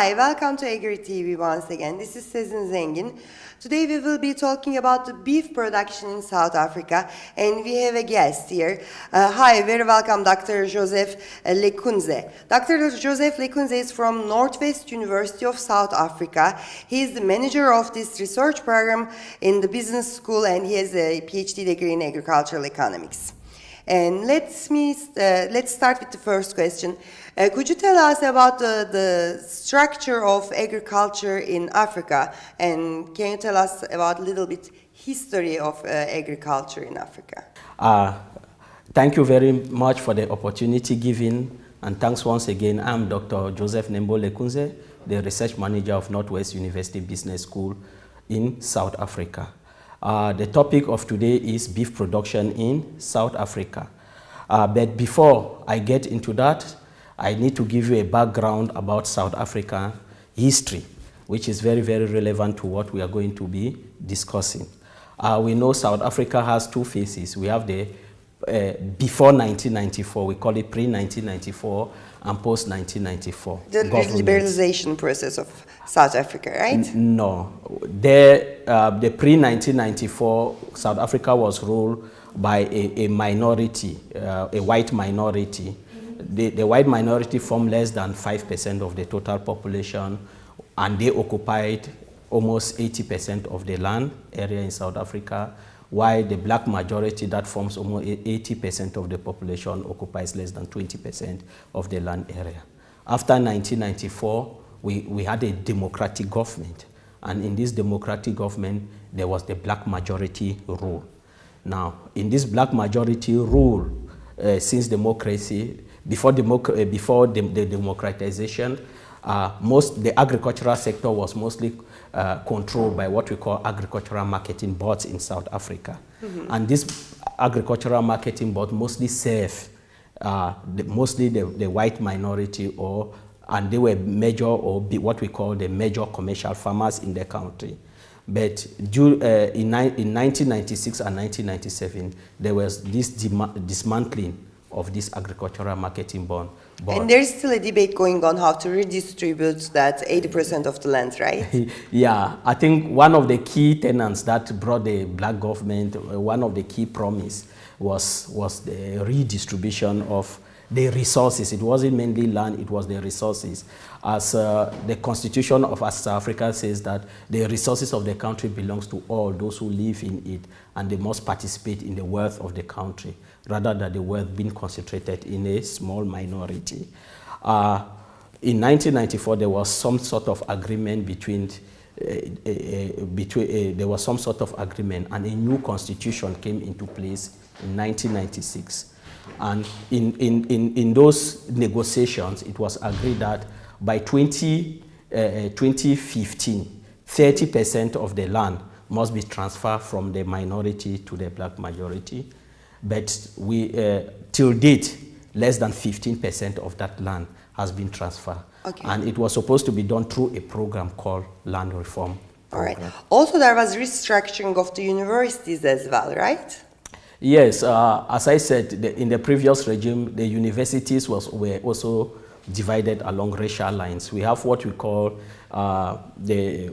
Hi, welcome to Agri TV once again. This is Sezin Zengin. Today we will be talking about the beef production in South Africa, and we have a guest here. Hi, very welcome, Dr. Joseph Lekunze. Dr. Joseph Lekunze is from Northwest University of South Africa. He is the manager of this research program in the business school, and he has a PhD degree in agricultural economics. And let's start with the first question. Could you tell us about the structure of agriculture in Africa, and can you tell us about a little bit history of agriculture in Africa? Thank you very much for the opportunity given, and thanks once again. I'm Dr. Joseph Nembo Lekunze, the research manager of Northwest University Business School in South Africa. The topic of today is beef production in South Africa. But before I get into that, I need to give you a background about South Africa history, which is very, very relevant to what we are going to be discussing. We know South Africa has two phases. We have the before 1994, we call it pre-1994, and post-1994. The liberalization process of South Africa, right? No. The pre-1994, South Africa was ruled by a minority, a white minority. The white minority formed less than 5% of the total population, and they occupied almost 80% of the land area in South Africa, while the black majority that forms almost 80% of the population occupies less than 20% of the land area. After 1994, we had a democratic government, and in this democratic government, there was the black majority rule. Now, in this black majority rule, since democracy, before the democratization, the agricultural sector was mostly controlled by what we call agricultural marketing boards in South Africa. Mm-hmm. And this agricultural marketing board mostly serve mostly the white minority, and they were major, or what we call the major commercial farmers in the country. But in 1996 and 1997, there was this dismantling of this agricultural marketing board. And there's still a debate going on how to redistribute that 80% of the land, right? Yeah, I think one of the key tenets that brought the black government, one of the key promise was the redistribution of the resources. It wasn't mainly land, it was the resources. As the constitution of South Africa says that the resources of the country belongs to all those who live in it, and they must participate in the wealth of the country, rather than the wealth being concentrated in a small minority. In 1994, there was some sort of agreement there was some sort of agreement, and a new constitution came into place in 1996. And in those negotiations, it was agreed that by 2015, 30% of the land must be transferred from the minority to the black majority. But till date, less than 15% of that land has been transferred. Okay. And it was supposed to be done through a program called Land Reform Program. All right. Also, there was restructuring of the universities as well, right? Yes, as I said, in the previous regime, the universities were also divided along racial lines. We have what we call the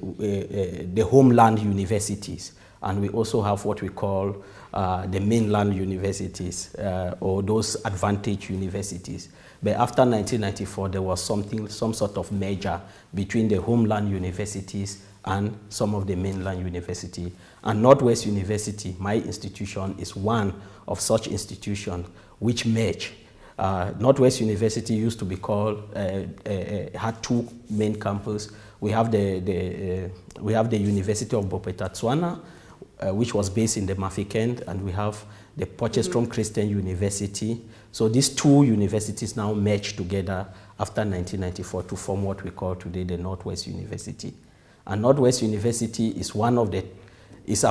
homeland universities, and we also have what we call the mainland universities, or those advantaged universities. But after 1994, there was some sort of merger between the homeland universities and some of the mainland university. And Northwest University, my institution, is one of such institutions which merge. Northwest University used to be called, had two main campuses. We have the University of Bophuthatswana, which was based in the Mafikeng, and we have the Potchefstroom Christian University. So these two universities now merged together after 1994 to form what we call today the Northwest University. And Northwest University is one of the, is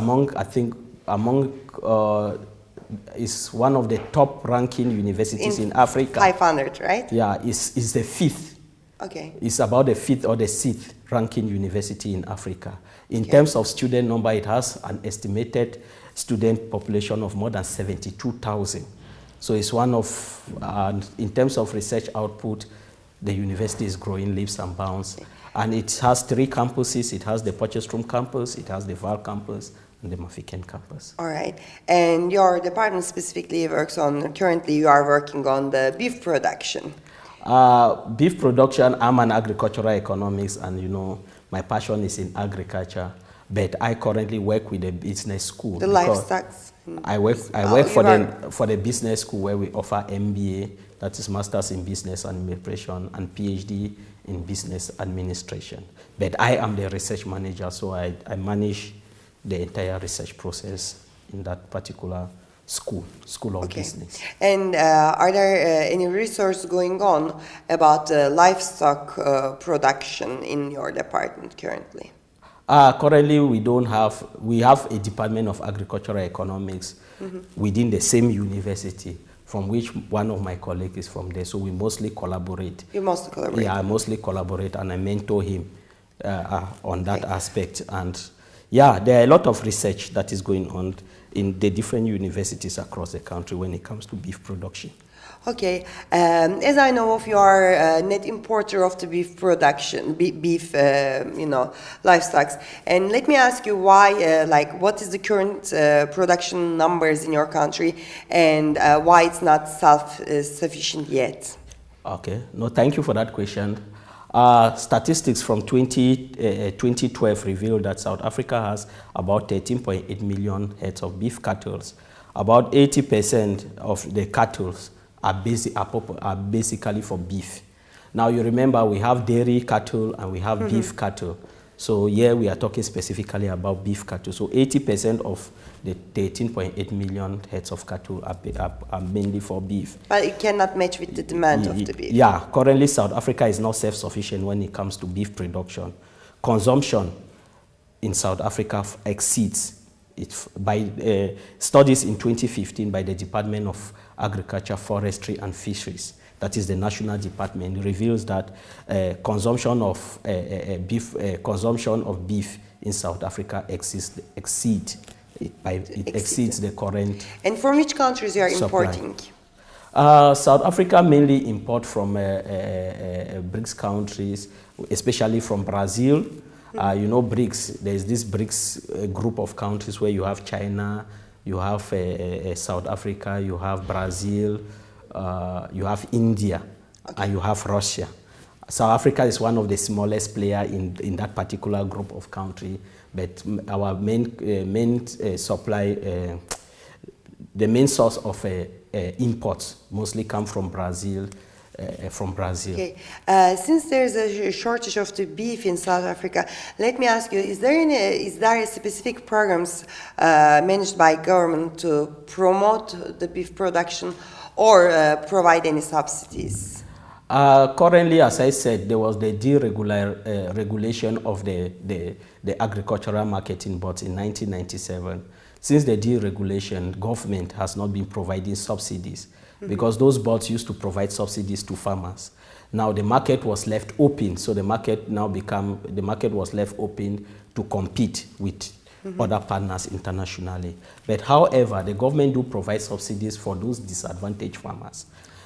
one of the top ranking universities in Africa. 500, right? Yeah, it's the fifth. Okay. It's about the fifth or the sixth ranking university in Africa. In terms of student number, it has an estimated student population of more than 72,000. So it's one of, in terms of research output, the university is growing leaps and bounds. And it has 3 campuses. It has the Potchefstroom campus, it has the Val campus, and the Mafikeng campus. All right. And your department specifically works on, currently you are working on the beef production. Beef production, I'm an agricultural economics, and you know, my passion is in agriculture, but I currently work with a business school. The livestock. I work for the business school where we offer MBA, that is Masters in Business Administration, and PhD in Business Administration. But I am the research manager, so I manage the entire research process in that particular school of business. And are there any research going on about livestock production in your department currently? Currently, we have a Department of Agricultural Economics within the same university, from which one of my colleagues is from there. So we mostly collaborate. You mostly collaborate? Yeah, I mostly collaborate, and I mentor him on that aspect. And yeah, there are a lot of research that is going on in the different universities across the country when it comes to beef production. Okay, as I know of, you are a net importer of the beef production, beef, livestock. And let me ask you why, what is the current production numbers in your country, and why it's not self-sufficient yet? Okay, no, thank you for that question. Statistics from 2012 revealed that South Africa has about 13.8 million heads of beef cattle. About 80% of the cattle are basically for beef. Now you remember we have dairy cattle and we have beef cattle. So here we are talking specifically about beef cattle. So 80% of the 13.8 million heads of cattle are mainly for beef. But it cannot match with the demand of the beef. Yeah, currently South Africa is not self-sufficient when it comes to beef production. Consumption in South Africa exceeds it by studies in 2015 by the Department of Agriculture, Forestry and Fisheries, that is the national department, reveals that consumption of beef in South Africa exceeds the current. And from which countries you are importing? South Africa mainly import from BRICS countries, especially from Brazil. You know BRICS, there's this BRICS group of countries where you have China, you have South Africa, you have Brazil, you have India, and you have Russia. South Africa is one of the smallest players in that particular group of countries, but our main supply, the main source of imports mostly come from Brazil. Okay. Since there is a shortage of the beef in South Africa, let me ask you: is there a specific programs managed by government to promote the beef production, or provide any subsidies? Currently, as I said, there was the deregulation of the agricultural marketing board in 1997. Since the deregulation, government has not been providing subsidies because those boards used to provide subsidies to farmers. Now the market was left open, so the market was left open to compete with other partners internationally. But however, the government do provide subsidies for those disadvantaged farmers.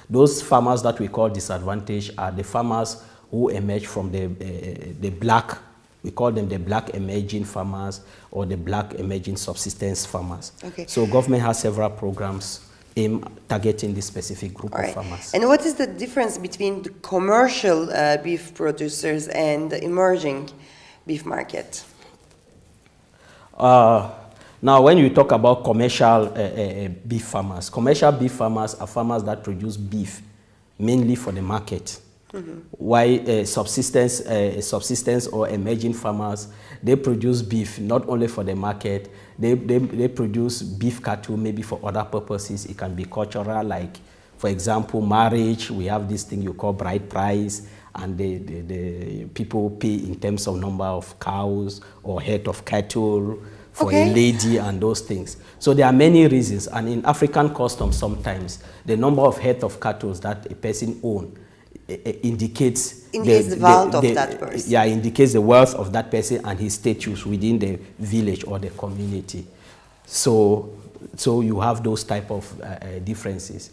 Those farmers that we call disadvantaged are the farmers who emerge from the black, we call them the black emerging farmers or the black emerging subsistence farmers. Okay. So government has several programs aimed targeting this specific group of farmers. And what is the difference between the commercial beef producers and the emerging beef market? Now, when you talk about commercial beef farmers are farmers that produce beef mainly for the market. While subsistence or emerging farmers, they produce beef not only for the market, they produce beef cattle maybe for other purposes. It can be cultural, like, for example, marriage. We have this thing you call bride price, and the people pay in terms of number of cows or head of cattle for a lady and those things. So there are many reasons, and in African customs sometimes the number of head of cattle that a person owns indicates the wealth of that person. Yeah, indicates the wealth of that person and his status within the village or the community. So you have those type of differences.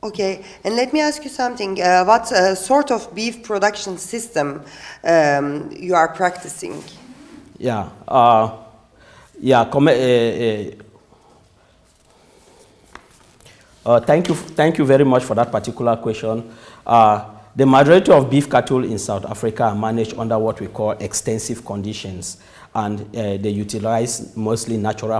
Okay, and let me ask you something. What sort of beef production system you are practicing? Yeah, yeah. Thank you very much for that particular question. The majority of beef cattle in South Africa are managed under what we call extensive conditions, and they utilize mostly natural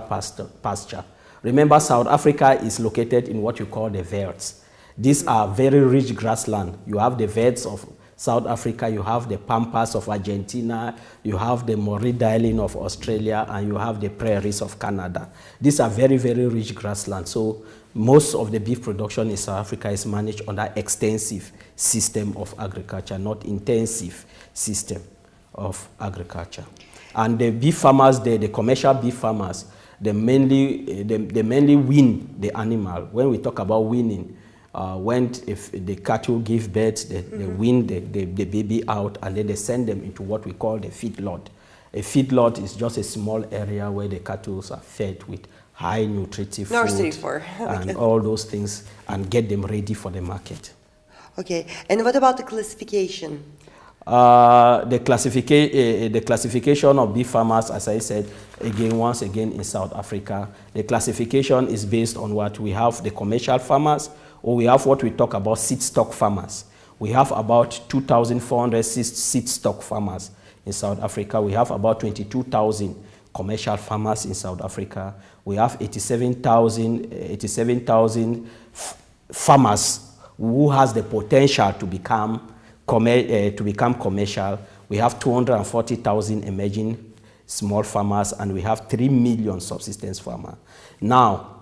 pasture. Remember, South Africa is located in what you call the velds. These are very rich grassland. You have the velds of South Africa, you have the pampas of Argentina, you have the Morida Island of Australia, and you have the prairies of Canada. These are very, very rich grassland. So most of the beef production in South Africa is managed under extensive system of agriculture, not intensive system of agriculture. And the beef farmers, the commercial beef farmers, they mainly wean the animal. When we talk about weaning, if the cattle give birth, they wean the baby out, and then they send them into what we call the feedlot. A feedlot is just a small area where the cattle are fed with high nutritive food and all those things, and get them ready for the market. Okay, and what about the classification? The classification of beef farmers, as I said, once again in South Africa, the classification is based on what we have: the commercial farmers, or we have what we talk about seed stock farmers. We have about 2,400 seed stock farmers in South Africa. We have about 22,000 commercial farmers in South Africa. We have 87,000 farmers who has the potential to become commercial. We have 240,000 emerging small farmers, and we have 3 million subsistence farmers. Now,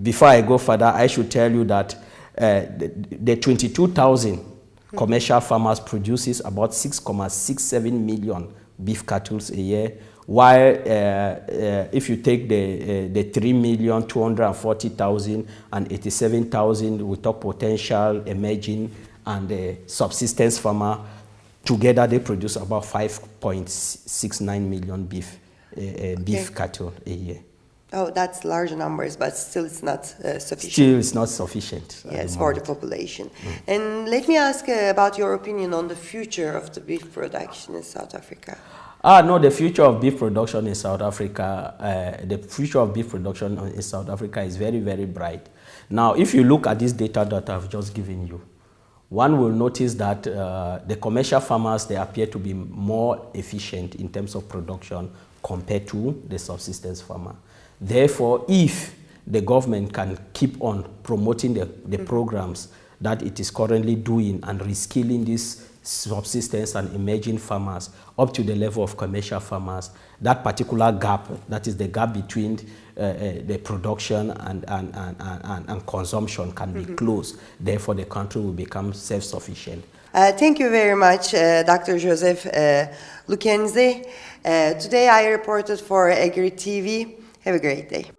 before I go further, I should tell you that the 22,000 commercial farmers produces about 6.67 million beef cattle a year, while if you take the 3,240,000 and 87,000, we talk potential, emerging, and the subsistence farmer, together they produce about 5.69 million beef cattle a year. Oh, that's large numbers, but still it's not sufficient. Still it's not sufficient. Yes, for the population. And let me ask about your opinion on the future of the beef production in South Africa. No, the future of beef production in South Africa, is very, very bright. Now, if you look at this data that I've just given you, one will notice that the commercial farmers, they appear to be more efficient in terms of production compared to the subsistence farmer. Therefore, if the government can keep on promoting the programs that it is currently doing and reskilling these subsistence and emerging farmers up to the level of commercial farmers, that particular gap, that is the gap between the production and consumption, can be closed. Therefore, the country will become self-sufficient. Thank you very much, Dr. Joseph Lekunze. Today I reported for Agri TV. Have a great day.